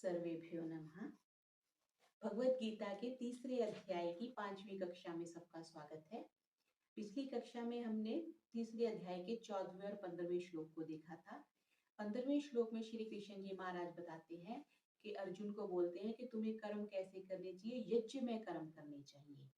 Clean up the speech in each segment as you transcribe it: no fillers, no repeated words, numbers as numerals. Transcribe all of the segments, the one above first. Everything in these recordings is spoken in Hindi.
सर्वेभ्यो नमः। भगवत गीता के तीसरे अध्याय की 5वीं कक्षा में सबका स्वागत है। पिछली कक्षा में हमने तीसरे अध्याय के 14वें और 15वें श्लोक को देखा था। 15वें श्लोक में श्री कृष्ण जी महाराज बताते हैं कि अर्जुन को बोलते हैं कि तुम्हें कर्म कैसे करने चाहिए, यज्ञ में कर्म करने चाहिए।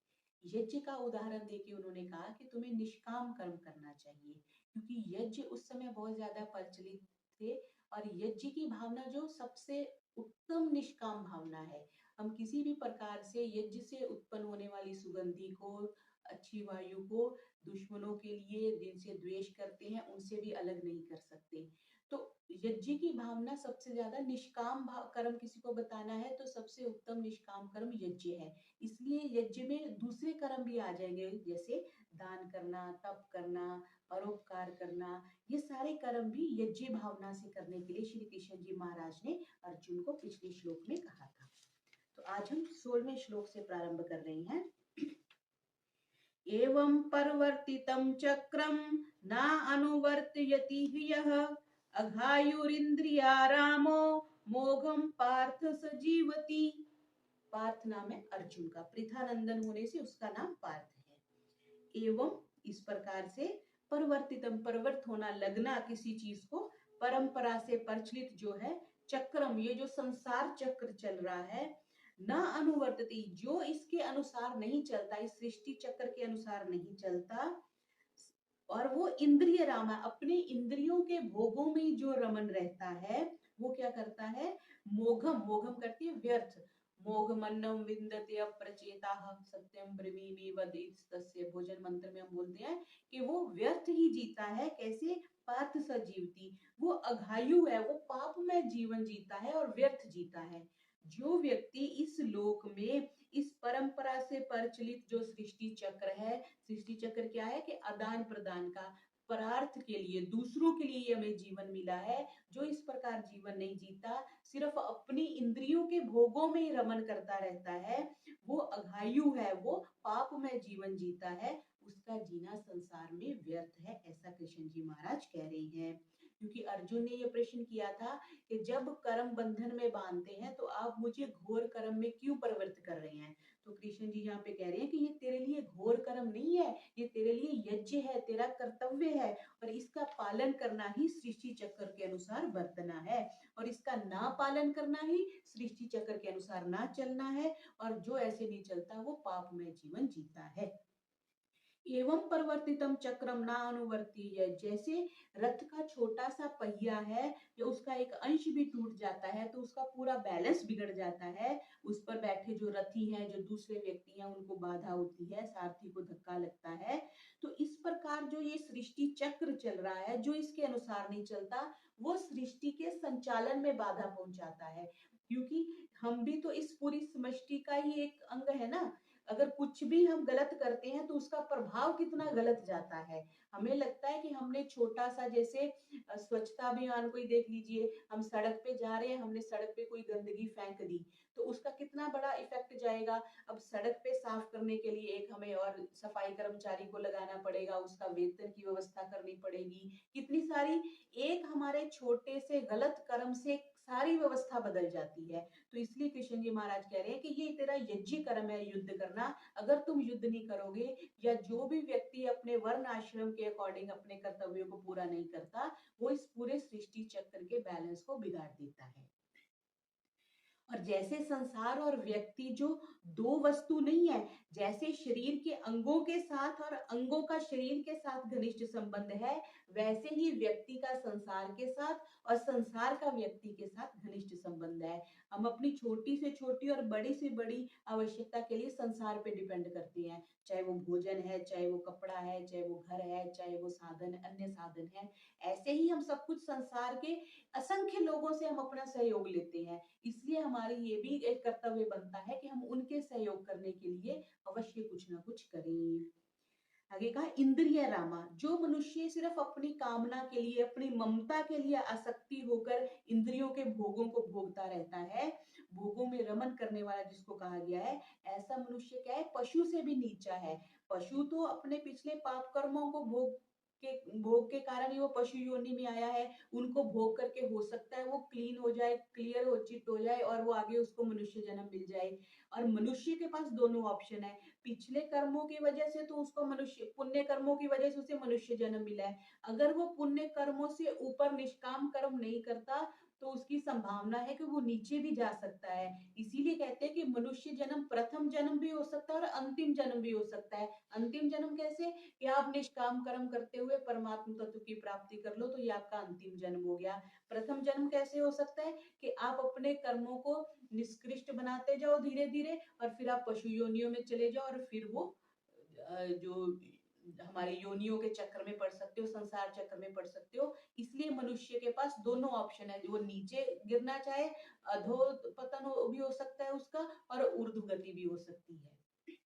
यज्ञ का उदाहरण देके उन्होंने कहा कि तुम्हें निष्काम कर्म करना चाहिए, क्योंकि यज्ञ उस समय बहुत ज्यादा प्रचलित थे और यज्ञ की भावना जो सबसे उत्तम निष्काम भावना है। हम किसी भी प्रकार से यज्ञ से उत्पन्न होने वाली सुगंधि को, अच्छी वायु को दुश्मनों के लिए जिनसे द्वेष करते हैं उनसे भी अलग नहीं कर सकते। तो यज्ञ की भावना सबसे ज्यादा निष्काम कर्म किसी को बताना है तो सबसे उत्तम निष्काम कर्म यज्ञ है। इसलिए यज्ञ में दूसरे कर्म भी आ जाएंगे, जैसे दान करना, तप करना, परोपकार करना। ये सारे कर्म भी यज्ञ भावना से करने के लिए श्री कृष्ण जी महाराज ने अर्जुन को पिछले श्लोक में कहा था। तो आज हम 16वें श्लोक से प्रारंभ कर रहे हैं। एवं परिवर्तितं चक्रम न अनुवर्तयति यः अघायुरिन्द्रियारामो मोघम पार्थ सजीवति। पार्थ नाम है अर्जुन का, पृथानंदन होने से उसका नाम पार्थ है। एवं इस प्रकार से परिवर्तितम, परिवर्त होना, लगना किसी चीज को, परंपरा से प्रचलित जो है, चक्रम ये जो संसार चक्र चल रहा है, न अनुवर्तती जो इसके अनुसार नहीं चलता, इस सृष्टि चक्र के अनुसार नहीं चलता, और वो इंद्रिय रामा अपने इंद्रियों के भोगों में जो रमन रहता है, वो क्या करता है, मोघम, मोघम करती है व्यर्थ, मोघमन्नम विन्दते अप्रचेताः सत्यम ब्रवीमि वदितस्य। भोजन मंत्र में हम बोलते हैं कि वो व्यर्थ ही जीता है। कैसे? पार्थ सजीवती, वो अघायु है, वो पाप में जीवन जीता है और व्यर्थ जीता है। जो व्यक्ति इस लोक में इस परंपरा से प्रचलित जो सृष्टि चक्र है, सृष्टि चक्र क्या है कि आदान प्रदान का, परार्थ के लिए, दूसरों के लिए हमें जीवन मिला है, जो इस प्रकार जीवन नहीं जीता, सिर्फ अपनी इंद्रियों के भोगों में रमन करता रहता है, वो अघायु है, वो पाप में जीवन जीता है, उसका जीना संसार में व्यर्थ है, ऐसा कृष्ण जी महाराज कह रहे हैं। क्योंकि अर्जुन ने ये प्रश्न किया था कि जब कर्म बंधन में बांधते हैं तो आप मुझे घोर कर्म में क्यों प्रवृत्त कर रहे हैं। तो कृष्ण जी यहाँ पे कह रहे हैं कि ये तेरे लिए घोर कर्म नहीं है, ये तेरे लिए यज्ञ है, तेरा कर्तव्य है, और इसका पालन करना ही सृष्टि चक्र के अनुसार बरतना है, और इसका ना पालन करना ही सृष्टि चक्र के अनुसार ना चलना है, और जो ऐसे नहीं चलता वो पाप में जीवन जीता है। एवं परिवर्तितम चक्रम ना अनुवर्ती है, जैसे रथ का छोटा सा पहिया है, या उसका एक अंश भी टूट जाता है तो उसका पूरा बैलेंस बिगड़ जाता है, उस पर बैठे जो रथी हैं, जो दूसरे व्यक्ति हैं, उनको बाधा होती है, सारथी को धक्का लगता है। तो इस प्रकार जो ये सृष्टि चक्र चल रहा है, जो इसके अनुसार नहीं चलता, वो सृष्टि के संचालन में बाधा पहुंचाता है। क्योंकि हम भी तो इस पूरी समष्टि का ही एक अंग है ना। अगर कुछ भी हम गलत करते हैं तो उसका प्रभाव कितना गलत जाता है। हमें लगता है कि हमने छोटा सा, जैसे स्वच्छता अभियान को ही देख लीजिए, हम सड़क पे जा रहे हैं, हमने सड़क पे कोई गंदगी फेंक दी तो उसका कितना बड़ा इफेक्ट जाएगा। अब सड़क पे साफ करने के लिए एक हमें और सफाई कर्मचारी को लगाना पड़ेगा, उसका वेतन की व्यवस्था करनी पड़ेगी, कितनी सारी, एक हमारे छोटे से गलत कर्म से सारी व्यवस्था बदल जाती है। तो इसलिए कृष्ण जी महाराज कह रहे हैं कि ये तेरा यज्ञ कर्म है, युद्ध करना। अगर तुम युद्ध नहीं करोगे, या जो भी व्यक्ति अपने वर्ण आश्रम के अकॉर्डिंग अपने कर्तव्यों को पूरा नहीं करता, वो इस पूरे सृष्टि चक्र के बैलेंस को बिगाड़ देता है। और जैसे संसार और व्यक्ति जो दो वस्तु नहीं है, जैसे शरीर के अंगों के साथ और अंगों का शरीर के साथ घनिष्ठ संबंध है, वैसे ही व्यक्ति का संसार के साथ और संसार का व्यक्ति के साथ घनिष्ठ संबंध है। हम अपनी छोटी से छोटी और बड़ी से बड़ी आवश्यकता के लिए संसार पे डिपेंड करते हैं, चाहे वो भोजन है, चाहे वो कपड़ा है, चाहे वो घर है, चाहे वो साधन, अन्य साधन है। ऐसे ही हम सब कुछ संसार के असंख्य लोगों से हम अपना सहयोग लेते हैं। इसलिए हमारी ये भी एक कर्तव्य बनता है कि हम उनके सहयोग करने के लिए अवश्य कुछ ना कुछ करें। आगे कहा इंद्रिय रामा, जो मनुष्य सिर्फ अपनी कामना के लिए, अपनी ममता के लिए आसक्ति होकर इंद्रियों के भोगों को भोगता रहता है, भोगों में रमन करने वाला जिसको कहा गया है, ऐसा मनुष्य क्या है, पशु से भी नीचा है। पशु तो अपने पिछले पाप कर्मों को भोग भोग के कारण ही वो पशु योनि में आया है। उनको भोग करके हो सकता है वो क्लीन हो जाए, क्लियर हो, चिट हो जाए और वो आगे उसको मनुष्य जन्म मिल जाए। और मनुष्य के पास दोनों ऑप्शन है। पिछले कर्मों की वजह से तो उसको मनुष्य, पुण्य कर्मों की वजह से उसे मनुष्य जन्म मिला है। अगर वो पुण्य कर्मों से ऊपर निष्काम कर्म नहीं करता तो उसकी संभावना है कि वो नीचे भी जा सकता है। इसीलिए कहते हैं कि मनुष्य जन्म प्रथम जन्म भी हो सकता है और अंतिम जन्म भी हो सकता है। अंतिम जन्म कैसे, कि आप निष्काम कर्म करते हुए परमात्मा तत्व की प्राप्ति कर लो तो ये आपका अंतिम जन्म हो गया। प्रथम जन्म कैसे हो सकता है, कि आप अपने कर्मों को निष्कृष्ट बनाते जाओ धीरे धीरे और फिर आप पशु योनियों में चले जाओ और फिर वो जो हमारे योनियों के चक्र में पड़ सकते हो, संसार चक्र में पड़ सकते हो। इसलिए मनुष्य के पास दोनों ऑप्शन है, वो नीचे गिरना चाहे, अधो पतन भी हो सकता है उसका और ऊर्ध्व गति भी हो सकती है।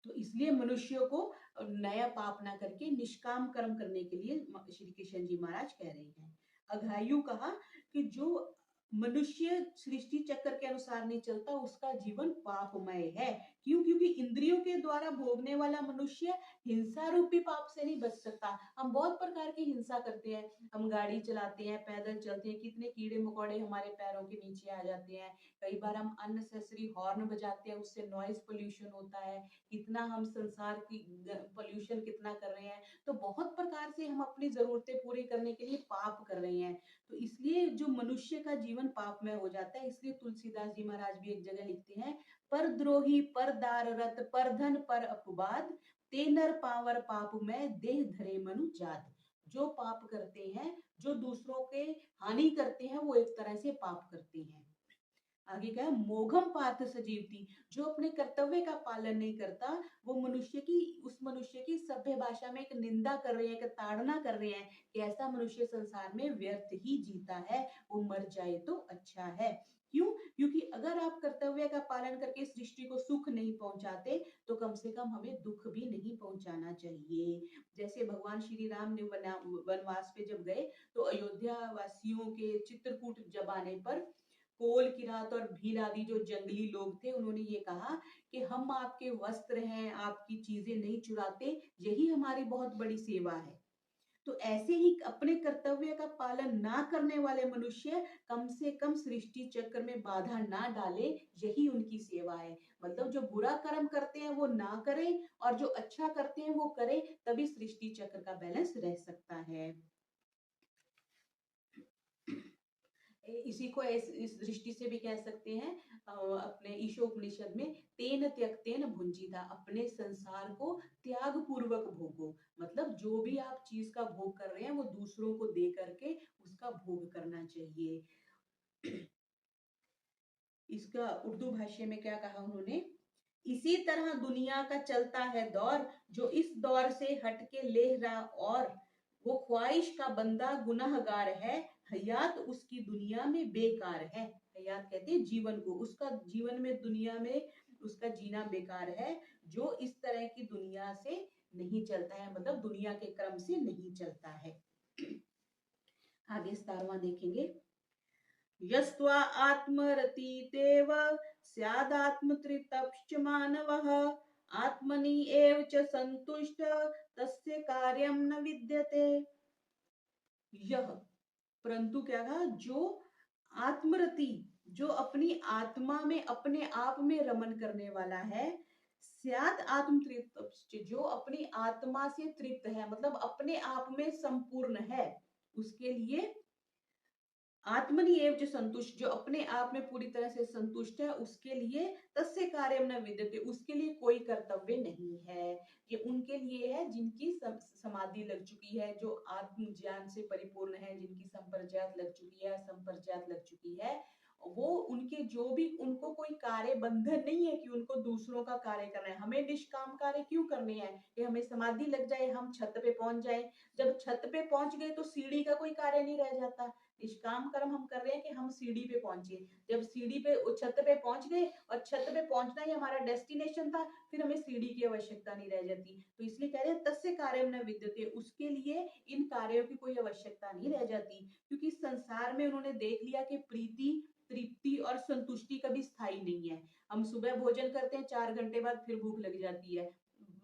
तो इसलिए मनुष्यों को नया पाप ना करके निष्काम कर्म करने के लिए श्री कृष्ण जी महाराज कह रहे हैं। अघायु कहा कि जो मनुष्य सृष्टि चक्र के अनुसार नहीं चलता उसका जीवन पापमय है। क्यों? क्योंकि इंद्रियों के द्वारा भोगने वाला मनुष्य हिंसा रूपी पाप से नहीं बच सकता। हम बहुत प्रकार की हिंसा करते हैं, हम गाड़ी चलाते हैं, पैदल चलते हैं, कितने कीड़े मकोड़े हमारे पैरों के नीचे आ जाते हैं। कई बार हम अननेसेसरी हॉर्न बजाते हैं, उससे नॉइज पोल्यूशन होता है। कितना हम संसार की पोल्यूशन कितना कर रहे हैं। तो बहुत प्रकार से हम अपनी जरूरतें पूरी करने के लिए पाप कर रहे हैं। तो इसलिए जो मनुष्य का जीवन पाप में हो जाता है। इसलिए तुलसीदास जी महाराज भी एक जगह लिखते हैं, पर द्रोही, पर दाररत, पर धन, पर अपवाद, ते नर पावर पाप में देह धरे मनु जात। जो पाप करते हैं, जो दूसरों के हानि करते हैं, वो एक तरह से पाप करते हैं। आगे क्या है, मोघम पार्थ सजीवती, जो अपने कर्तव्य का पालन नहीं करता वो मनुष्य की, उस मनुष्य की सभ्य भाषा में एक निंदा कर रहे हैं, एक ताड़ना कर रहे हैं कि ऐसा मनुष्य संसार में व्यर्थ ही जीता है, वो मर जाए तो अच्छा है। क्यों? क्योंकि अगर आप कर्तव्य का पालन करके सृष्टि को सुख नहीं पहुंचाते तो कम से कम हमें दुख भी नहीं पहुंचाना चाहिए। जैसे भगवान श्री राम ने वनवास पे जब गए तो अयोध्या वासियों के चित्रकूट जब आने पर कोल किरात और भील आदि जो जंगली लोग थे उन्होंने ये कहा कि हम आपके वस्त्र हैं, आपकी चीजें नहीं चुराते, यही हमारी बहुत बड़ी सेवा है। तो ऐसे ही अपने कर्तव्य का पालन ना करने वाले मनुष्य कम से कम सृष्टि चक्र में बाधा ना डाले, यही उनकी सेवा है। मतलब जो बुरा कर्म करते हैं वो ना करें और जो अच्छा करते हैं वो करें, तभी सृष्टि चक्र का बैलेंस रह सकता है। इसी को इस दृष्टि से भी कह सकते हैं, अपने ईशोपनिषद में तेन त्यक्तेन भुंजीता, अपने संसार को त्याग पूर्वक भोगो। मतलब जो भी आप चीज का भोग कर रहे हैं वो दूसरों को दे करके उसका भोग करना चाहिए। इसका उर्दू भाषा में क्या कहा उन्होंने, इसी तरह दुनिया का चलता है दौर, जो इस दौर से हटके ले रहा और वो ख्वाहिश का बंदा गुनाहगार है, हयात उसकी दुनिया में बेकार है। हयात कहते हैं जीवन को, उसका जीवन में दुनिया में उसका जीना बेकार है जो इस तरह की दुनिया से नहीं चलता है, मतलब दुनिया के क्रम से नहीं चलता है। आगे 17वां देखेंगे, यस्त्वा आत्मरतितेव स्यादात्मतृप्तश्च मानवः, आत्मनि एव च संतुष्ट तस्य कार्यं न विद्यते। यह, परंतु क्या कहा, जो आत्मरति, जो अपनी आत्मा में अपने आप में रमन करने वाला है, स्याद आत्म तृप्त, जो अपनी आत्मा से तृप्त है, मतलब अपने आप में संपूर्ण है, उसके लिए आत्मनि एव च संतुष्ट, जो अपने आप में पूरी तरह से संतुष्ट है, उसके लिए तस्य कार्यम न विद्यते, उसके लिए कोई कर्तव्य नहीं है। ये उनके लिए है जिनकी समाधि लग चुकी है, जो आत्म ज्ञान से परिपूर्ण है, जिनकी संप्रज्ञात लग चुकी है, संप्रज्ञात लग चुकी है, वो उनके जो भी, उनको कोई कार्य बंधन नहीं है कि उनको दूसरों का कार्य करना है। हमें निष्काम कार्य क्यों करने हैं, कि हमें समाधि लग जाए, हम छत पे पहुंच जाए। जब छत पे पहुंच गए तो सीढ़ी का कोई कार्य नहीं रह जाता। निष्काम कर्म हम कर रहे हैं कि हम सीढ़ी पे पहुंचे। जब सीढ़ी पे, छत पे पहुंच गए और छत पे पहुंचना ही हमारा डेस्टिनेशन था, फिर हमें सीढ़ी की आवश्यकता नहीं रह जाती। तो इसलिए कह रहे हैं तस्य कार्यम न विद्यते, उसके लिए इन कार्यों की कोई आवश्यकता नहीं रह जाती। क्योंकि संसार में उन्होंने देख लिया कि प्रीति, तृप्ति और संतुष्टि कभी स्थायी नहीं है। हम सुबह भोजन करते हैं, 4 घंटे बाद फिर भूख लग जाती है,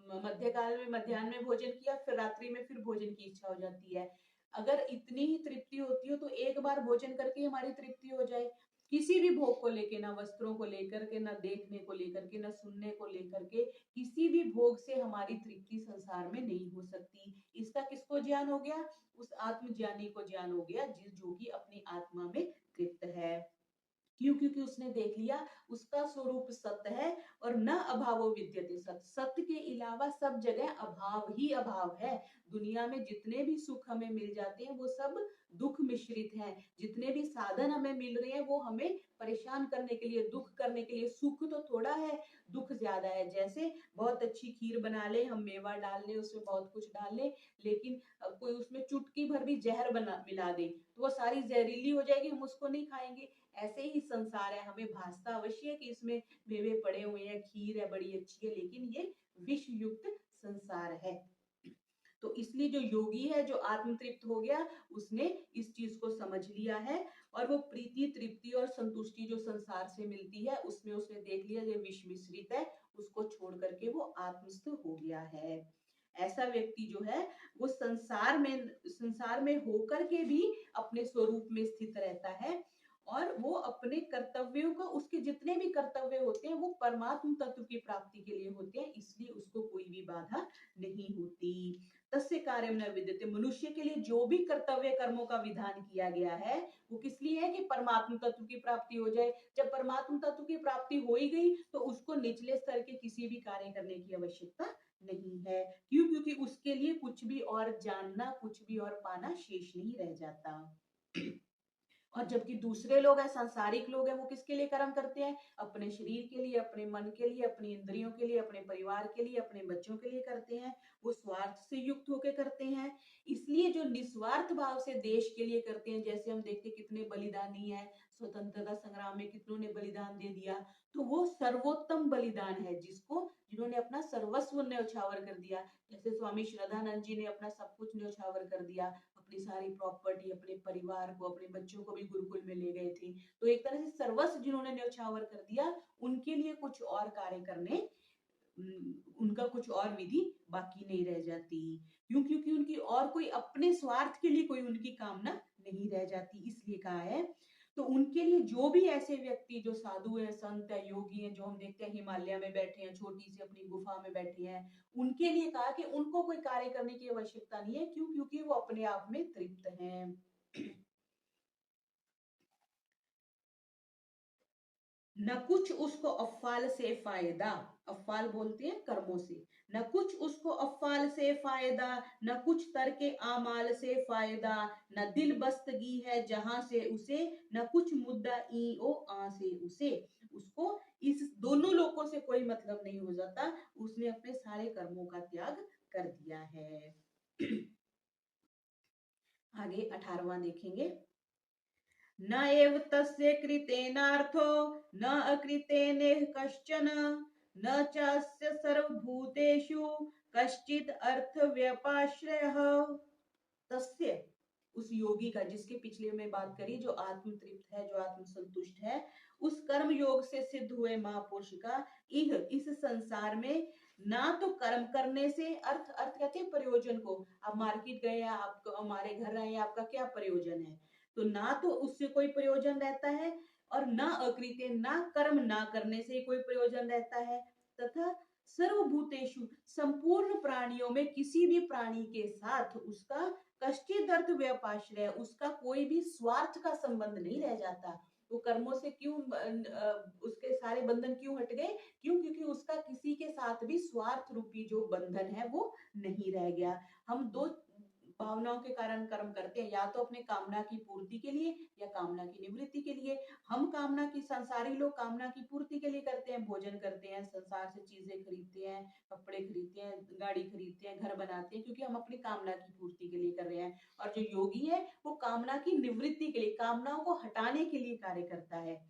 मध्यकाल में मध्याह्न में भोजन किया, फिर रात्रि में फिर भोजन की इच्छा हो जाती है। अगर इतनी ही तृप्ति होती हो तो एक बार भोजन करके हमारी तृप्ति हो जाए। किसी भी भोग को लेके, ना वस्त्रों को लेकर के, ना देखने को लेकर के, ना सुनने को लेकर के, किसी भी भोग से हमारी तृप्ति संसार में नहीं हो सकती। इसका किसको ज्ञान हो गया? उस आत्मज्ञानी को ज्ञान हो गया जो कि अपनी आत्मा में तृप्त है। क्यों? क्योंकि उसने देख लिया उसका स्वरूप सत्य है और न अभावो विद्यते सत्य। सत्य के अलावा सब जगह अभाव ही अभाव है। दुनिया में जितने भी सुख हमें मिल जाते हैं वो सब दुख मिश्रित हैं। जितने भी साधन हमें मिल रहे हैं वो हमें परेशान करने के लिए, दुख करने के लिए। सुख तो थोड़ा है, दुख ज्यादा है। जैसे बहुत अच्छी खीर बना ले, हम मेवा डाल ले, उसमें बहुत कुछ डाल ले, लेकिन कोई उसमें चुटकी भर भी जहर बना मिला दे तो वो सारी जहरीली हो जाएगी, हम उसको नहीं खाएंगे। ऐसे ही संसार है। हमें भासता अवश्य है कि इसमें मेवे पड़े हुए हैं, खीर है, बड़ी अच्छी है, लेकिन ये विष युक्त संसार है। तो इसलिए जो योगी है, जो आत्म तृप्त हो गया, उसने इस चीज को समझ लिया है और वो प्रीति, तृप्ति और संतुष्टि जो संसार से मिलती है उसमें उसने देख लिया ये विष मिश्रित है, उसको छोड़ करके वो आत्मस्थ हो गया है। ऐसा व्यक्ति जो है वो संसार में होकर के भी अपने स्वरूप में स्थित रहता है और वो अपने कर्तव्यों का, उसके जितने भी कर्तव्य होते हैं वो परमात्म तत्व की प्राप्ति के लिए होते हैं, इसलिए उसको कोई भी बाधा नहीं होती। तस्य कार्यम न विद्यते। मनुष्य के लिए जो भी कर्तव्य कर्मों का विधान किया गया है वो किस लिए है? कि परमात्म तत्व की प्राप्ति हो जाए। जब परमात्म तत्व की प्राप्ति हो ही गई तो उसको निचले स्तर के किसी भी कार्य करने की आवश्यकता नहीं है। क्यों? क्योंकि उसके लिए कुछ भी और जानना, कुछ भी और पाना शेष नहीं रह जाता। और जबकि दूसरे लोग हैं, सांसारिक लोग हैं, वो किसके लिए कर्म करते हैं? अपने शरीर के लिए, अपने मन के लिए, अपनी इंद्रियों के लिए, अपने परिवार के लिए, अपने बच्चों के लिए करते हैं। वो स्वार्थ से युक्त होकर करते हैं। इसलिए जो निस्वार्थ भाव से देश के लिए करते हैं, जैसे हम देखते कितने बलिदानी है, स्वतंत्रता संग्राम में कितनों ने बलिदान दे दिया, तो वो सर्वोत्तम बलिदान है जिन्होंने अपना सर्वस्व न्यौछावर कर दिया। जैसे स्वामी श्रद्धानंद जी ने अपना सब कुछ न्यौछावर कर दिया, अपनी सारी प्रॉपर्टी, अपने परिवार को, अपने बच्चों को भी गुरुकुल में ले गए थे। तो एक तरह से सर्वस्व जिन्होंने न्यौछावर कर दिया, उनके लिए कुछ और कार्य करने, उनका कुछ और विधि बाकी नहीं रह जाती। क्यों? क्योंकि उनकी और कोई अपने स्वार्थ के लिए कोई उनकी कामना नहीं रह जाती, इसलिए कहा है। तो उनके लिए जो भी ऐसे व्यक्ति जो साधु हैं, संत है, योगी हैं, जो हम देखते हैं हिमालय में बैठे हैं, छोटी सी अपनी गुफा में बैठे हैं, उनके लिए कहा कि उनको कोई कार्य करने की आवश्यकता नहीं है। क्यों? क्योंकि वो अपने आप में तृप्त हैं। न कुछ उसको अफ़ाल से फायदा, अफ़ाल बोलते हैं कर्मों से, न कुछ उसको अफ़ाल से फायदा, न कुछ तरके आमाल से फायदा, न दिल बस्तगी है जहां से उसे, न कुछ मुद्दा ई ओ आ से उसे। उसको इस दोनों लोगों से कोई मतलब नहीं हो जाता, उसने अपने सारे कर्मों का त्याग कर दिया है। आगे 18वां देखेंगे। न एव तस्य कृतेनार्थो न अकृतेनेह कश्चन, न चास्य सर्वभूतेषु कश्चित् अर्थ व्यपाश्रयः। तस्य, उस योगी का, जिसके पिछले में बात करी, जो आत्म तृप्त है, जो आत्म संतुष्ट है, उस कर्म योग से सिद्ध हुए महापुरुष का इस संसार में ना तो कर्म करने से अर्थ, अर्थ कहते हैं प्रयोजन को। आप मार्केट गए, आप हमारे घर आए, आपका क्या प्रयोजन है? तो ना तो उससे कोई प्रयोजन रहता है और ना अकृत्य, ना कर्म ना करने से कोई प्रयोजन रहता है। तथा सर्वभूतेषु, संपूर्ण प्राणियों में किसी भी प्राणी के साथ उसका कश्चित् अर्थ व्यपाश्रय, उसका कोई भी स्वार्थ का संबंध नहीं रह जाता। वो कर्मों से क्यों उसके सारे बंधन क्यों हट गए? क्यों? क्योंकि उसका किसी के साथ भी स्वार्थ रूपी जो बंधन है वो नहीं रह गया। हम दो भावनाओं के कारण कर्म करते हैं, या तो अपने कामना की पूर्ति के लिए या कामना की निवृत्ति के लिए। हम कामना की, संसारी लोग कामना की पूर्ति के लिए करते हैं, भोजन करते हैं, संसार से चीजें खरीदते हैं, कपड़े खरीदते हैं, गाड़ी खरीदते हैं, घर बनाते हैं, क्योंकि हम अपनी कामना की पूर्ति के लिए कर रहे हैं। और जो योगी है वो कामना की निवृत्ति के लिए, कामनाओं को हटाने के लिए कार्य करता है।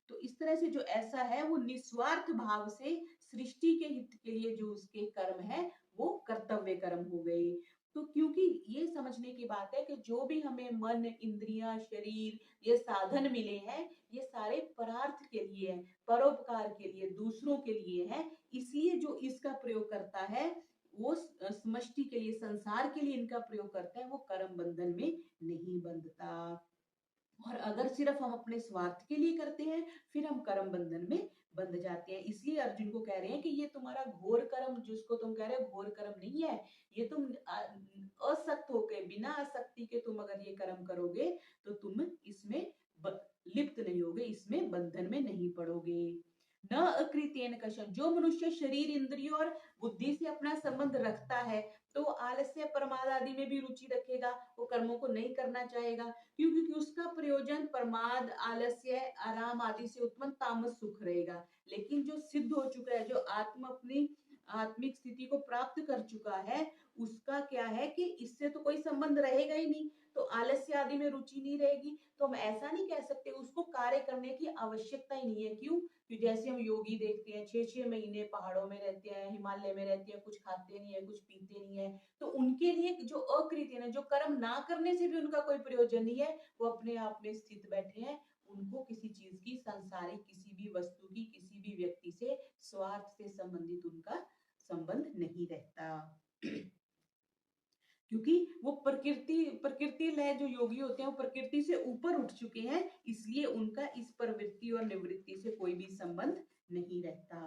तो इस तरह से जो ऐसा है वो निस्वार्थ भाव से सृष्टि के हित के लिए जो उसके कर्म है वो कर्तव्य कर्म हो गए। तो क्योंकि ये समझने की बात है कि जो भी हमें मन, इंद्रियां, शरीर, ये साधन मिले हैं, ये सारे परार्थ के लिए है, परोपकार के लिए, दूसरों के लिए है। इसलिए जो इसका प्रयोग करता है वो समष्टि के लिए, संसार के लिए इनका प्रयोग करते हैं, वो कर्म बंधन में नहीं बंधता। और अगर सिर्फ हम अपने स्वार्थ के लिए करते हैं, फिर हम कर्म बंधन में बंध जाते हैं। इसलिए अर्जुन को कह रहे हैं कि ये तुम्हारा घोर कर्म, जिसको तुम कह रहे हो घोर कर्म नहीं है, ये तुम असक्त होके, बिना आसक्ति के तुम अगर ये कर्म करोगे तो तुम इसमें लिप्त नहीं होगे, इसमें बंधन में नहीं पड़ोगे। न अकृतेन कशम, जो मनुष्य शरीर, इंद्रियों और बुद्धि से अपना संबंध रखता है तो आलस्य, प्रमाद आदि में भी रुचि रखेगा, वो कर्मों को नहीं करना चाहेगा, क्योंकि उसका प्रयोजन प्रमाद, आलस्य, आराम आदि से उत्पन्न तामस सुख रहेगा। लेकिन जो सिद्ध हो चुका है, जो अपनी आत्मिक स्थिति को प्राप्त कर चुका है, उसका क्या है कि इससे तो कोई संबंध रहेगा ही नहीं, तो आलस्य आदि में रुचि नहीं रहेगी। तो हम ऐसा नहीं कह सकते उसको कार्य करने की आवश्यकता ही नहीं है। क्यों? कि जैसे हम योगी देखते हैं 6-6 महीने पहाड़ों में रहते हैं, हिमालय में रहते हैं, कुछ खाते नहीं है, कुछ पीते नहीं है, तो उनके लिए जो अकृत्य है, जो कर्म ना करने से भी उनका कोई प्रयोजन नहीं है, वो अपने आप में स्थित बैठे हैं। उनको किसी चीज की, सांसारिक किसी भी वस्तु की, किसी भी व्यक्ति से, स्वार्थ से संबंधित उनका संबंध नहीं रहता। क्योंकि वो प्रकृति लय जो योगी होते हैं, वो प्रकृति से ऊपर उठ चुके हैं, इसलिए उनका इस प्रवृत्ति और निवृत्ति से कोई भी संबंध नहीं रहता।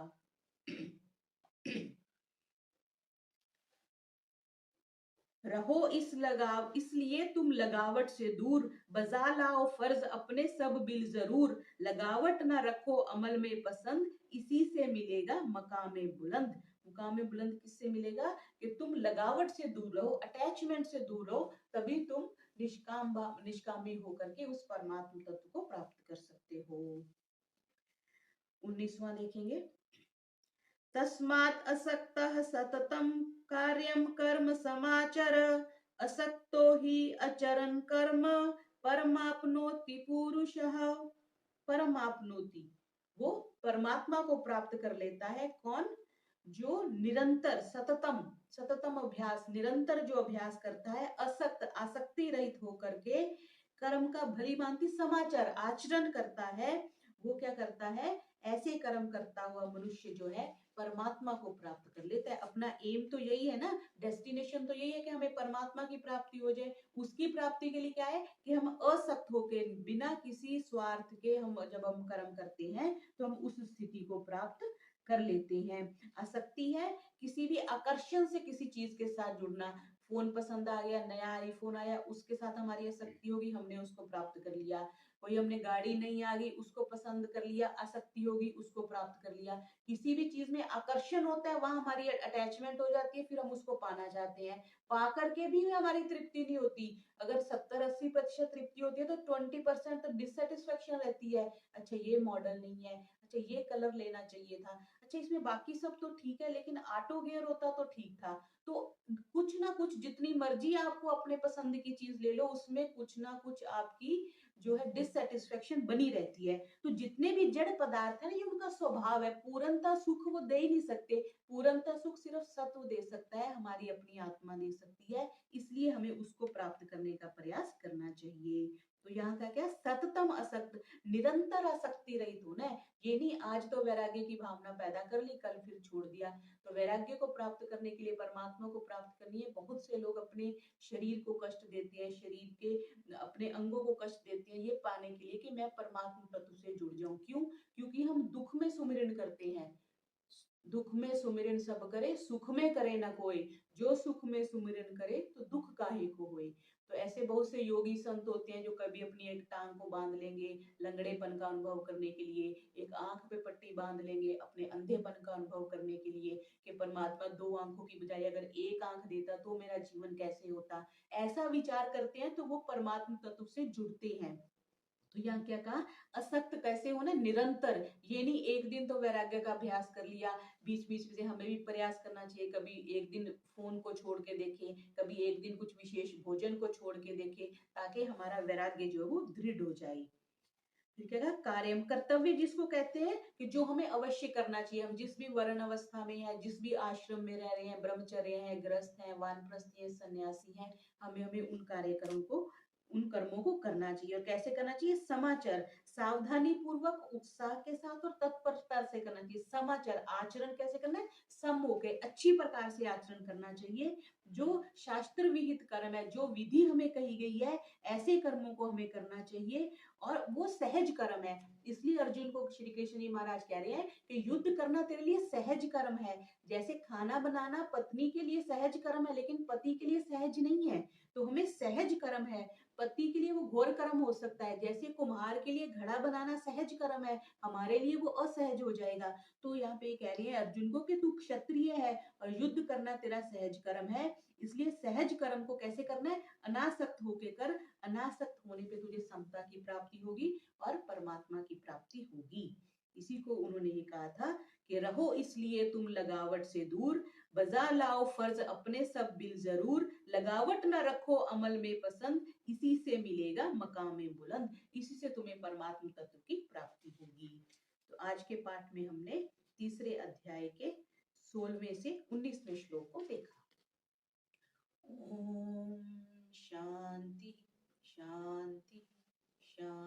रहो इस लगाव, इसलिए तुम लगावट से दूर, बजा लाओ फर्ज अपने सब बिल जरूर, लगावट ना रखो अमल में पसंद, इसी से मिलेगा मकामे बुलंद। मुकामे बुलंद किससे मिलेगा? कि तुम लगावट से दूर रहो, अटैचमेंट से दूर रहो, तभी तुम निष्कामी होकर के उस परमात्मा तत्व को प्राप्त कर सकते हो। 19वां देखेंगे। तस्मात् असक्तः सततं कार्यं कर्म समाचर, असक्तो हि अचरन् कर्म परमाप्नोति पुरुषः। परमाप्नोति, वो परमात्मा को प्राप्त कर लेता है। कौन? जो निरंतर सततम, सततम अभ्यास, निरंतर जो अभ्यास करता है, असक्त, आसक्ति रहित होकर के कर्म का भली भांति समाचार आचरण करता है, वो क्या करता है? ऐसे कर्म करता हुआ मनुष्य जो है परमात्मा को प्राप्त कर लेता है। अपना एम तो यही है ना, डेस्टिनेशन तो यही है कि हमें परमात्मा की प्राप्ति हो जाए। उसकी प्राप्ति के लिए क्या है कि हम असक्त होके, बिना किसी स्वार्थ के, हम जब हम कर्म करते हैं तो हम उस स्थिति को प्राप्त कर लेते हैं। आसक्ति है किसी भी आकर्षण से किसी चीज के साथ जुड़ना। फोन पसंद आ गया, नया आईफोन आया, उसके साथ हमारी आसक्ति होगी, हमने उसको प्राप्त कर लिया। कोई हमने गाड़ी नहीं आ गई, उसको पसंद कर लिया, आसक्ति होगी, उसको प्राप्त कर लिया। किसी भी चीज में आकर्षण होता है, वहां हमारी अटैचमेंट हो जाती है, फिर हम उसको पाना चाहते हैं। पा करके भी हमारी तृप्ति नहीं होती। अगर 70-80% तृप्ति होती है तो 20% तो डिससेटिस्फेक्शन रहती है। अच्छा ये मॉडल नहीं है, अच्छा ये कलर लेना चाहिए था, अच्छा इसमें बाकी सब तो ठीक है, लेकिन ऑटो गियर होता तो ठीक था। तो कुछ ना कुछ, जितनी मर्जी आपको अपने पसंद की चीज ले लो, उसमें कुछ ना कुछ आपकी जो है डिससेटिस्फेक्शन बनी रहती है। तो जितने भी जड़ पदार्थ है ना, ये उनका स्वभाव है। पूर्णता सुख वो दे ही नहीं सकते। पूर्णता सुख सिर्फ सत्व दे सकता है, हमारी अपनी आत्मा दे सकती है। इसलिए हमें उसको प्राप्त करने का प्रयास करना चाहिए। तो यहाँ का क्या? सततम असक्त, निरंतर आसक्ति रहित होना है। ये नहीं आज तो वैराग्य की भावना पैदा कर ली, कल फिर छोड़ दिया। तो वैराग्य को प्राप्त करने के लिए, परमात्मा को प्राप्त करनी है। बहुत से लोग अपने शरीर को कष्ट देते हैं, शरीर के अपने अंगों को कष्ट देते हैं, ये पाने के लिए कि मैं परमात्मा तत्व से जुड़ जाऊं। क्यों? क्योंकि हम दुख में सुमिरन करते हैं। दुख में सुमिरन सब करे, सुख में करे न कोई, जो सुख में सुमिरन करे तो दुख काहे को होए। तो ऐसे बहुत से योगी संत होते हैं जो कभी अपनी एक टांग को बांध लेंगे लंगड़ेपन का अनुभव करने के लिए, एक आंख पे पट्टी बांध लेंगे अपने अंधेपन का अनुभव करने के लिए, कि परमात्मा 2 आंखों की बजाय अगर 1 आंख देता तो मेरा जीवन कैसे होता। ऐसा विचार करते हैं तो वो परमात्मा तत्व से जुड़ते हैं। तो यहाँ क्या कहा? असक्त कैसे होना? निरंतर। ये नहीं एक दिन तो वैराग्य का अभ्यास कर लिया, बीच बीच में हमें भी प्रयास करना चाहिए। कभी एक दिन फोन को छोड़ के देखें, कभी एक दिन कुछ विशेष भोजन को छोड़ के देखें, ताकि हमारा वैराग्य जो है वो दृढ़ हो जाए। ठीक है ना? कार्यम, कर्तव्य जिसको कहते हैं कि जो हमें अवश्य करना चाहिए। हम जिस भी वर्ण अवस्था में है, जिस भी आश्रम में रह रहे हैं, ब्रह्मचर्य है, गृहस्थ है, वानप्रस्थ है, सन्यासी है, हमें हमें उन कर्मों को करना चाहिए। और कैसे करना चाहिए? समाचार, सावधानी पूर्वक, उत्साह के साथ और तत्परता से करना चाहिए। समाचार, आचरण कैसे करना है? सम होके अच्छी प्रकार से आचरण करना चाहिए। जो शास्त्र विहित कर्म है, जो विधि हमें कही गई है, ऐसे कर्मों को हमें करना चाहिए और वो सहज कर्म है। इसलिए अर्जुन को श्री कृष्ण जी महाराज कह रहे हैं कि युद्ध करना तेरे लिए सहज कर्म है। जैसे खाना बनाना पत्नी के लिए सहज कर्म है, लेकिन पति के लिए सहज नहीं है। तो हमें सहज कर्म है, पति के लिए वो घोर कर्म हो सकता है। जैसे कुम्हार के लिए घड़ा बनाना सहज कर्म है, हमारे लिए वो असहज हो जाएगा। तो यहाँ पे कह रही है अर्जुन को कि तू क्षत्रिय है और युद्ध करना तेरा सहज कर्म है। इसलिए सहज कर्म को कैसे करना है? अनासक्त होके कर। अनासक्त होने पे तुझे समता की प्राप्ति होगी और परमात्मा की प्राप्ति होगी। इसी को उन्होंने ये कहा था कि रहो इसलिए तुम लगावट से दूर, बजा लाओ फर्ज अपने सब बिल जरूर, लगावट न रखो अमल में पसंद, इसी से मिलेगा मकाम बुलंद। इसी से तुम्हें परमात्मा तत्व की प्राप्ति होगी। तो आज के पाठ में हमने तीसरे अध्याय के 16वें से 19वें श्लोक को देखा। ओम शांति शांति शांति।